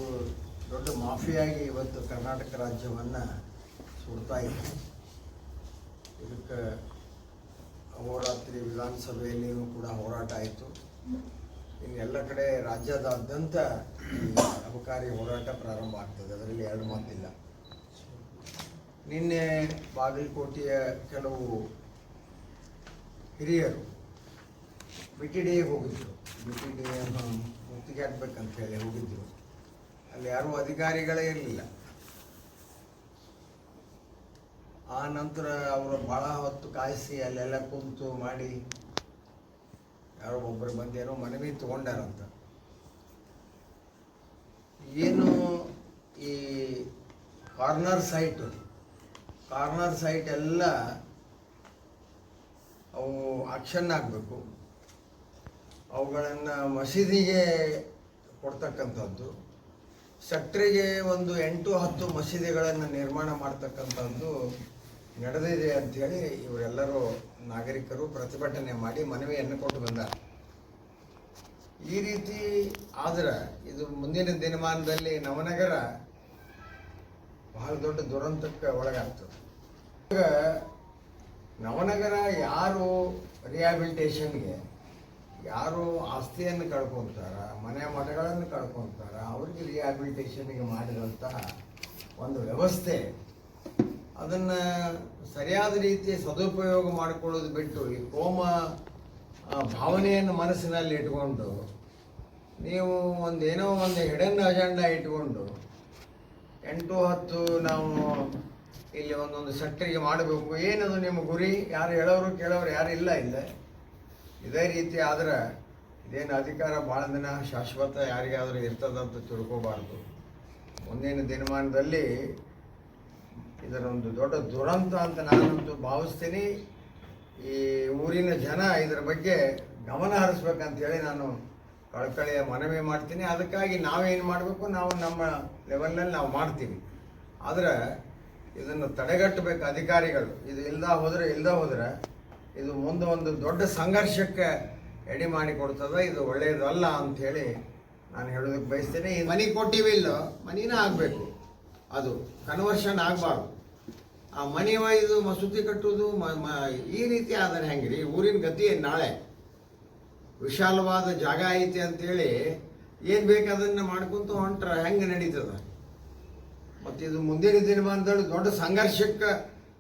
ಒಂದು ದೊಡ್ಡ ಮಾಫಿಯಾಗಿ ಇವತ್ತು ಕರ್ನಾಟಕ ರಾಜ್ಯವನ್ನು ಸುಡ್ತಾ ಇದೆ. ಇದಕ್ಕೆ ಅಹೋರಾತ್ರಿ ವಿಧಾನಸಭೆಯಲ್ಲಿಯೂ ಕೂಡ ಹೋರಾಟ ಆಯಿತು. ಇನ್ನು ಎಲ್ಲ ಕಡೆ ರಾಜ್ಯದಾದ್ಯಂತ ಅಬಕಾರಿ ಹೋರಾಟ ಪ್ರಾರಂಭ ಆಗ್ತದೆ, ಅದರಲ್ಲಿ ಎರಡು ಮಾತಿಲ್ಲ. ನಿನ್ನೆ ಬಾಗಲಕೋಟೆಯ ಕೆಲವು ಹಿರಿಯರು BTDಗೆ ಹೋಗಿದ್ದರು. BTDಯನ್ನು ಮುತ್ತಿಗೆ ಹಾಕ್ಬೇಕಂತ ಹೇಳಿ ಹೋಗಿದ್ದರು. ಅಲ್ಲಿ ಯಾರೂ ಅಧಿಕಾರಿಗಳೇ ಇರಲಿಲ್ಲ. ಆ ನಂತರ ಅವರು ಭಾಳ ಹೊತ್ತು ಕಾಯಿಸಿ ಅಲ್ಲೆಲ್ಲ ಕುಂತು ಮಾಡಿ ಯಾರೋ ಒಬ್ಬರು ಬಂದೇನೋ ಮನವಿ ತಗೊಂಡಾರಂತ. ಏನು ಈ ಕಾರ್ನರ್ ಸೈಟ್ ಎಲ್ಲ ಅವು ಆಕ್ಷನ್ ಆಗಬೇಕು. ಅವುಗಳನ್ನು ಮಸೀದಿಗೆ ಕೊಡ್ತಕ್ಕಂಥದ್ದು, ಸೆಕ್ಟ್ರಿಗೆ ಒಂದು 8-10 ಮಸೀದಿಗಳನ್ನು ನಿರ್ಮಾಣ ಮಾಡ್ತಕ್ಕಂಥದ್ದು ನಡೆದಿದೆ ಅಂಥೇಳಿ ಇವರೆಲ್ಲರೂ ನಾಗರಿಕರು ಪ್ರತಿಭಟನೆ ಮಾಡಿ ಮನವಿಯನ್ನು ಕೊಟ್ಟು ಬಂದಾರೆ. ಈ ರೀತಿ ಆದರೆ ಇದು ಮುಂದಿನ ದಿನಮಾನದಲ್ಲಿ ನವನಗರ ಬಹಳ ದೊಡ್ಡ ದುರಂತಕ್ಕೆ ಒಳಗಾಗ್ತದೆ. ಈಗ ನವನಗರ ಯಾರು ರಿಹ್ಯಾಬಿಲಿಟೇಷನ್ಗೆ ಯಾರು ಆಸ್ತಿಯನ್ನು ಕಳ್ಕೊತಾರ, ಮನೆ ಮಠಗಳನ್ನು ಕಳ್ಕೊತಾರ, ಅವ್ರಿಗೆ ರಿಹ್ಯಾಬಿಲಿಟೇಷನ್ಗೆ ಮಾಡಿದಂತಹ ಒಂದು ವ್ಯವಸ್ಥೆ, ಅದನ್ನು ಸರಿಯಾದ ರೀತಿ ಸದುಪಯೋಗ ಮಾಡಿಕೊಳ್ಳೋದು ಬಿಟ್ಟು ಈ ಕೋಮ ಭಾವನೆಯನ್ನು ಮನಸ್ಸಿನಲ್ಲಿ ಇಟ್ಕೊಂಡು ನೀವು ಏನೋ ಒಂದು ಹಿಡನ್ ಅಜೆಂಡಾ ಇಟ್ಕೊಂಡು 8-10 ನಾವು ಇಲ್ಲಿ ಒಂದೊಂದು ಸೆಕ್ಟರಿಗೆ ಮಾಡಬೇಕು, ಏನದು ನಿಮ್ಮ ಗುರಿ? ಯಾರು ಹೇಳೋರು ಕೇಳೋರು ಯಾರು ಇಲ್ಲ. ಇದೇ ರೀತಿ ಆದ್ರೆ ಇದೇನು ಅಧಿಕಾರ ಭಾಳ ದಿನ ಶಾಶ್ವತ ಯಾರಿಗಾದರೂ ಇರ್ತದಂತ ತಿಳ್ಕೋಬಾರ್ದು. ಮುಂದಿನ ದಿನಮಾನದಲ್ಲಿ ಇದರೊಂದು ದೊಡ್ಡ ದುರಂತ ಅಂತ ನಾನಂತೂ ಭಾವಿಸ್ತೀನಿ. ಈ ಊರಿನ ಜನ ಇದರ ಬಗ್ಗೆ ಗಮನ ಹರಿಸ್ಬೇಕಂತೇಳಿ ನಾನು ಕಳಕಳಿಯ ಮನವಿ ಮಾಡ್ತೀನಿ. ಅದಕ್ಕಾಗಿ ನಾವೇನು ಮಾಡಬೇಕು, ನಾವು ನಮ್ಮ ಲೆವೆಲ್ನಲ್ಲಿ ನಾವು ಮಾಡ್ತೀವಿ. ಆದರೆ ಇದನ್ನು ತಡೆಗಟ್ಟಬೇಕು ಅಧಿಕಾರಿಗಳು. ಇದು ಇಲ್ಲದ ಹೋದರೆ ಇದು ಮುಂದೆ ಒಂದು ದೊಡ್ಡ ಸಂಘರ್ಷಕ್ಕೆ ಎಡೆ ಮಾಡಿ ಕೊಡ್ತದೆ. ಇದು ಒಳ್ಳೆಯದಲ್ಲ ಅಂಥೇಳಿ ನಾನು ಹೇಳೋದಕ್ಕೆ ಬಯಸ್ತೇನೆ. ಈ ಮನೆ ಕೊಟ್ಟಿವಿ ಇಲ್ಲೋ, ಮನಿನ ಆಗಬೇಕು, ಅದು ಕನ್ವರ್ಷನ್ ಆಗಬಾರ್ದು. ಆ ಮನೆ ಒಯ್ದು ಮಸೂತಿ ಕಟ್ಟುವುದು ಈ ರೀತಿ ಆದರೆ ಹೆಂಗ್ರಿ? ಊರಿನ ಗತಿ ನಾಳೆ ವಿಶಾಲವಾದ ಜಾಗ ಐತಿ ಅಂಥೇಳಿ ಏನು ಬೇಕು ಅದನ್ನು ಮಾಡ್ಕೊಂತ ಹೊಂಟ್ರೆ ಹೆಂಗೆ ನಡೀತದೆ? ಮತ್ತು ಇದು ಮುಂದಿನ ದಿನಮಾನದಲ್ಲಿ ದೊಡ್ಡ ಸಂಘರ್ಷಕ್ಕೆ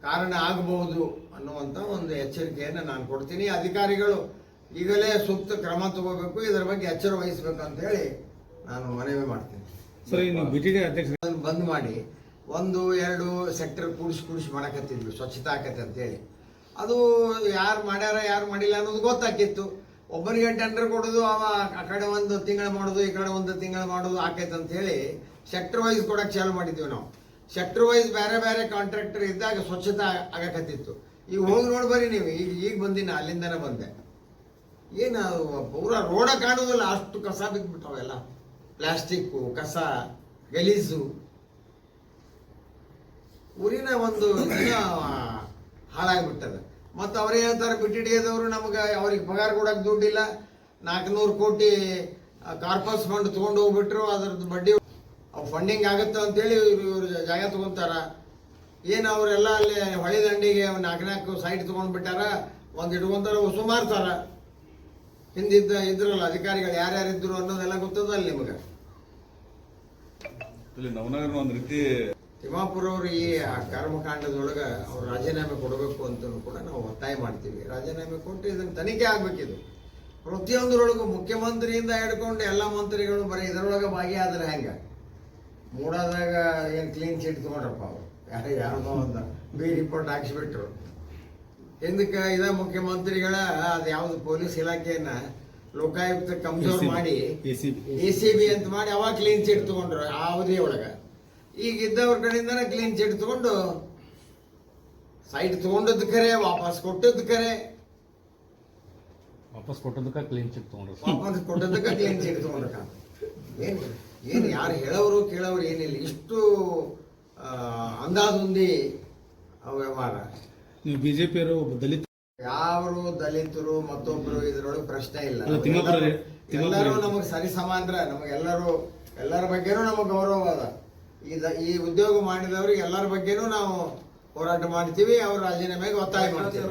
ಕಾರಣ ಆಗಬಹುದು ಅನ್ನುವಂಥ ಒಂದು ಎಚ್ಚರಿಕೆಯನ್ನು ನಾನು ಕೊಡ್ತೀನಿ. ಅಧಿಕಾರಿಗಳು ಈಗಲೇ ಸೂಕ್ತ ಕ್ರಮ ತಗೋಬೇಕು, ಇದರ ಬಗ್ಗೆ ಎಚ್ಚರ ವಹಿಸಬೇಕು ಅಂತ ಹೇಳಿ ನಾನು ಮನವಿ ಮಾಡ್ತೀನಿ. ಅದನ್ನು ಬಂದ್ ಮಾಡಿ 1-2 ಸೆಕ್ಟರ್ ಕೂಡಿಸಿ ಮಾಡಕತ್ತಿದ್ವಿ, ಸ್ವಚ್ಛತಾ ಆಕತ್ತೆ ಅಂತೇಳಿ. ಅದು ಯಾರು ಮಾಡ್ಯಾರ ಯಾರು ಮಾಡಿಲ್ಲ ಅನ್ನೋದು ಗೊತ್ತಾಕಿತ್ತು. ಒಬ್ಬನಿಗೆ ಟೆಂಡರ್ ಕೊಡೋದು, ಆ ಕಡೆ ಒಂದು ತಿಂಗಳು ಮಾಡೋದು, ಈ ಕಡೆ ಒಂದು ತಿಂಗಳು ಮಾಡೋದು ಆಕೈತೆ ಅಂತ ಹೇಳಿ ಸೆಕ್ಟರ್ ವೈಸ್ ಕೊಡಕ್ಕೆ ಚಾಲು ಮಾಡಿದ್ದೀವಿ ನಾವು. ಸೆಕ್ಟರ್ ವೈಸ್ ಬೇರೆ ಕಾಂಟ್ರಾಕ್ಟರ್ ಇದ್ದಾಗ ಸ್ವಚ್ಛತಾ ಆಗಕತ್ತಿತ್ತು. ಈಗ ಹೋಗಿ ನೋಡಿ ಬರ್ರಿ ನೀವು. ಈಗ ಬಂದಿನ ಅಲ್ಲಿಂದನೇ ಬಂದೆ. ಏನು ಪೂರಾ ರೋಡ ಕಾಣೋದಿಲ್ಲ, ಅಷ್ಟು ಕಸ ಬಿದ್ದುಬಿಟ್ಟಾವೆಲ್ಲ, ಪ್ಲಾಸ್ಟಿಕ್ಕು, ಕಸ, ಗಲೀಜು. ಊರಿನ ಒಂದು ಹಾಳಾಗಿಬಿಟ್ಟದ. ಮತ್ತು ಅವರೇ ಹೇಳ್ತಾರೆ BTDದವರು ನಮಗೆ ಅವ್ರಿಗೆ ಪಗಾರ ಕೊಡೋಕೆ ದುಡ್ಡಿಲ್ಲ, 400 ಕೋಟಿ ಕಾರ್ಪಸ್ ಫಂಡ್ ತೊಗೊಂಡು ಹೋಗ್ಬಿಟ್ರು, ಅದ್ರದ್ದು ಬಡ್ಡಿ ಫಂಡಿಂಗ್ ಆಗುತ್ತೆ ಅಂತೇಳಿ ಇವರು ಜಾಗ ತೊಗೊತಾರ. ಏನು ಅವರೆಲ್ಲ ಅಲ್ಲಿ ಹೊಳೆ ದಂಡಿಗೆ 4 ಸೈಟ್ ತೊಗೊಂಡ್ಬಿಟ್ಟಾರ, ಒಂದು ಇಟ್ಕೊಂತಾರ, ಸುಮಾರ್ತಾರ. ಇದ್ರಲ್ಲ ಅಧಿಕಾರಿಗಳು ಯಾರ್ಯಾರಿದ್ರು ಅನ್ನೋದೆಲ್ಲ ಗೊತ್ತದಲ್ಲ ನಿಮಗೆ. ಒಂದು ರೀತಿ ತಿಮ್ಮಾಪುರ ಅವರು ಈ ಕರ್ಮಕಾಂಡದೊಳಗೆ ಅವ್ರು ರಾಜೀನಾಮೆ ಕೊಡಬೇಕು ಅಂತ ಕೂಡ ನಾವು ಒತ್ತಾಯ ಮಾಡ್ತೀವಿ. ರಾಜೀನಾಮೆ ಕೊಟ್ಟು ಇದನ್ನು ತನಿಖೆ ಆಗಬೇಕಿದು. ಪ್ರತಿಯೊಂದರೊಳಗೂ ಮುಖ್ಯಮಂತ್ರಿಯಿಂದ ಹಿಡ್ಕೊಂಡು ಎಲ್ಲ ಮಂತ್ರಿಗಳು ಬರೀ ಇದರೊಳಗೆ ಭಾಗಿಯಾದ್ರೆ ಹೆಂಗೆ? ಮೂಡಾದಾಗ ಏನು ಕ್ಲೀನ್ ಚೀಟ್ ತೊಗೊಂಡ್ರಪ್ಪ ಅವರು, ಯಾರದೋ ಒಂದು ರಿಪೋರ್ಟ್ ಹಾಕ್ಸಿಬಿಟ್ರು. ಹಿಂದಕ್ಕೆ ಇದ ಮುಖ್ಯಮಂತ್ರಿಗಳ ಅದು ಯಾವುದು ಪೊಲೀಸ್ ಇಲಾಖೆಯನ್ನ ಲೋಕಾಯುಕ್ತ ಕಮ್ಜೋರ್ ಮಾಡಿ ACB ಅಂತ ಮಾಡಿ ಅವಾಗ ಕ್ಲೀನ್ ಚೀಟ್ ತೊಗೊಂಡ್ರು ಆ ಅವಧಿಯೊಳಗೆ. ಈಗ ಇದ್ದವ್ರ ಕಡೆಯಿಂದನೇ ಕ್ಲೀನ್ ಚೀಟ್ ತೊಗೊಂಡು ಸೈಟ್ ತೊಗೊಂಡದ್ದು ಖರೆ, ವಾಪಸ್ ಕೊಟ್ಟದ್ದು ಖರೆ. ವಾಪಸ್ ಕೊಟ್ಟದಕ್ಕೆ ಕ್ಲೀನ್ ಚೀಟ್ ತೊಗೊಂಡ್ರು, ಕ್ಲೀನ್ ಚೀಟ್ ತೊಗೊಂಡ್ರಕ್ಕ. ಏನು ಯಾರು ಹೇಳೋರು ಕೇಳೋರು ಏನಿಲ್ಲ. ಇಷ್ಟು ಅಂದಾಜುಂದಿ ವ್ಯವಹಾರ. ನೀವು ಬಿಜೆಪಿಯವರು ದಲಿತ ಯಾರು ದಲಿತರು ಮತ್ತೊಬ್ಬರು ಇದರೊಳಗೆ ಪ್ರಶ್ನೆ ಇಲ್ಲ. ಎಲ್ಲರೂ ನಮಗೆ ಸರಿ ಸಮಾನರ, ನಮಗೆಲ್ಲರೂ ಎಲ್ಲರ ಬಗ್ಗೆನೂ ನಮಗೆ ಗೌರವ ಅದ. ಈ ಉದ್ಯೋಗ ಮಾಡಿದವ್ರಿಗೆ ಎಲ್ಲರ ಬಗ್ಗೆನೂ ನಾವು ಹೋರಾಟ ಮಾಡ್ತೀವಿ. ಅವ್ರ ರಾಜೀನಾಮೆಗೆ ಒತ್ತಾಯ ಮಾಡ್ತೀವಿ.